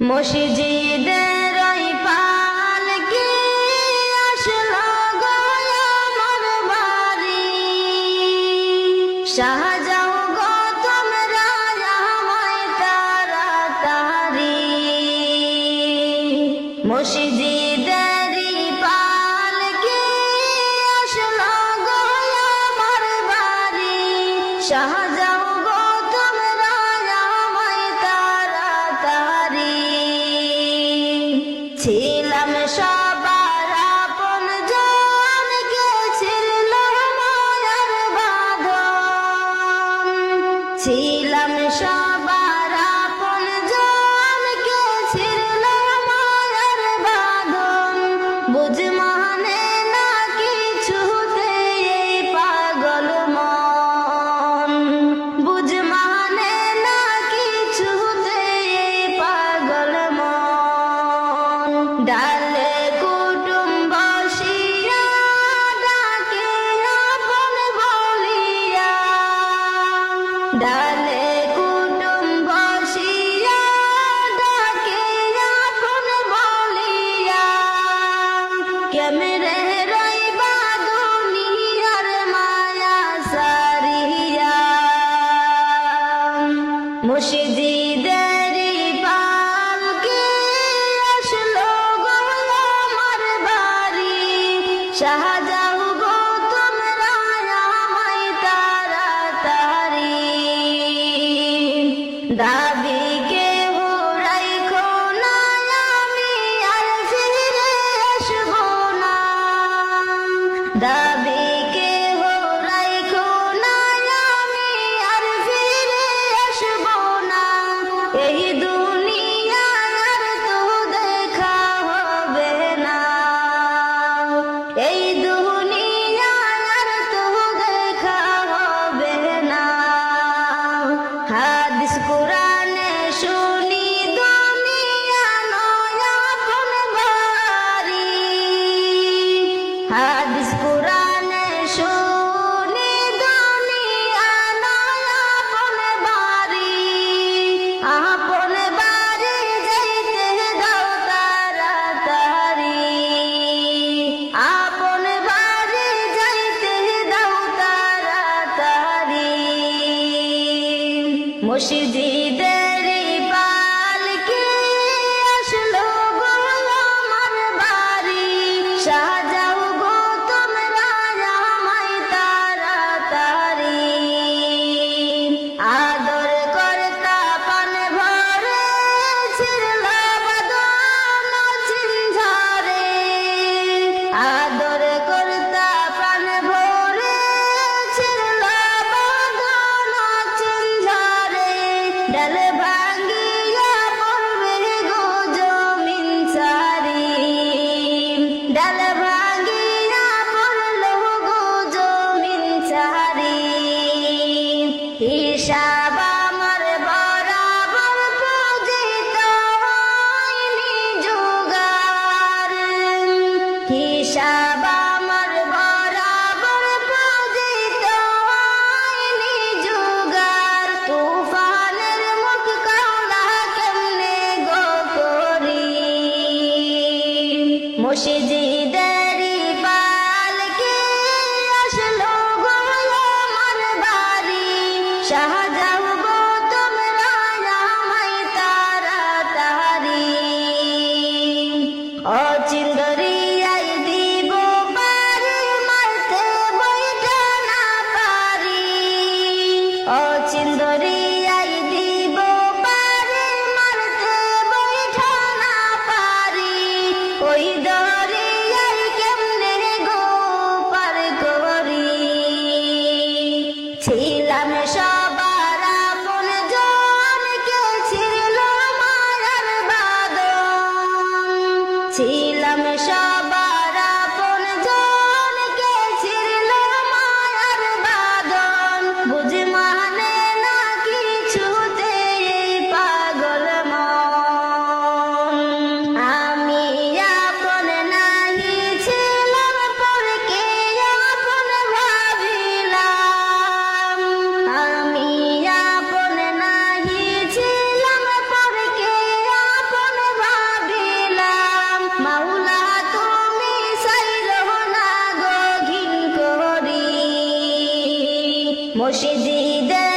মসজিদের ওই পালকি আসলো গো আমার বাড়ি, শাহজাও গো তোমরা আমায় তাড়াতাড়ি। মসজিদের পালকি আসলো গো আমার বাড়ি, শাহজাও গো তোমরা আমায় তাড়াতাড়ি। ছিলাম সবার আপন জন, কে ছিল মায়ার বাঁধন। ছিলাম সবার আপন জন, কে ছিল মায়ার বাঁধন। বুঝ মানে না কিছুতে এই পাগল মন, বুঝ মানে না কিছুতে এই পাগল মন। ডালে কুটুম বসিয়া ডাকে আপন বলিয়া, ডালে কুটুম বসিয়া ডাকে আপন বলিয়া। কেমনে রইবা দুনিয়ার মায়া সারিয়া। মসজিদের পালকি আসলো গো আমার বাড়ি, শাহজাও গো তোমরা আমায় তাড়াতাড়ি। দাবি কেহ রাইখো না, আমি আর ফিরে আসবো না। দাবি কেহ রাইখো না, আমি আর ফিরে আসবো না। এই দুনিয়ার আর তো দেখা হবে না, এই দুনিয়ার আর তো দেখা হবে না। হাদিস কোরআনে শুনি দুনিয়া নয় আপন বাড়ি, হাদিস কোরআনে শুনি দুনিয়া নয় আপন বাড়ি। আপন বাড়ি যাইতে দাও তাড়াতাড়ি, আপন বাড়ি যাইতে দাও তাড়াতাড়ি। মসজিদের পালকি আসলো গো আমার বাড়ি, শাহজাও গো তোমরা আমায় তাড়াতাড়ি। আদর কর্তা পান ভরে ছিল বাদন ঝরে, আদর কর্তা পান ভরে ছিল বাদন ঝরে। ডাল ভাঙ্গিয়া পড়বে গো জমিন ছাড়ি, ডাল ভাঙ্গিয়া পড়লো গো জমিন ছাড়ি। হিসাব আমার বরাবর পূজিত হয়নি জোগাড়, হিসাব আমার বরাবর পূজিত হয়নি জোগাড়। তুফানের মুখ কাওলা কেমনে গো করি, মসজিদের পালকি আসলো গো আমার বাড়ি, শাহজাও গো তোমরা আমায় তাড়াতাড়ি। অচিন্দরিয়াই দিব পারি, মারতে বইটা না পারি। অচিন্দরিয়াই দিব পারি, মারতে বইটা না পারি। ওই দরিয়াই কেমনে গো পার করি। ছিলাম সবার আপন জন, কে ছিল মায়ার বাঁধন। ছিলাম সবার আপন জন, কে ছিল মায়ার বাঁধন। বুঝ মানে না কিছুতে এই পাগল মন। আমি আপন নাহি ছিলাম, পরকে আপন ভাবিলাম। আমি আপন নাহি ছিলাম, পরকে আপন মসজিদে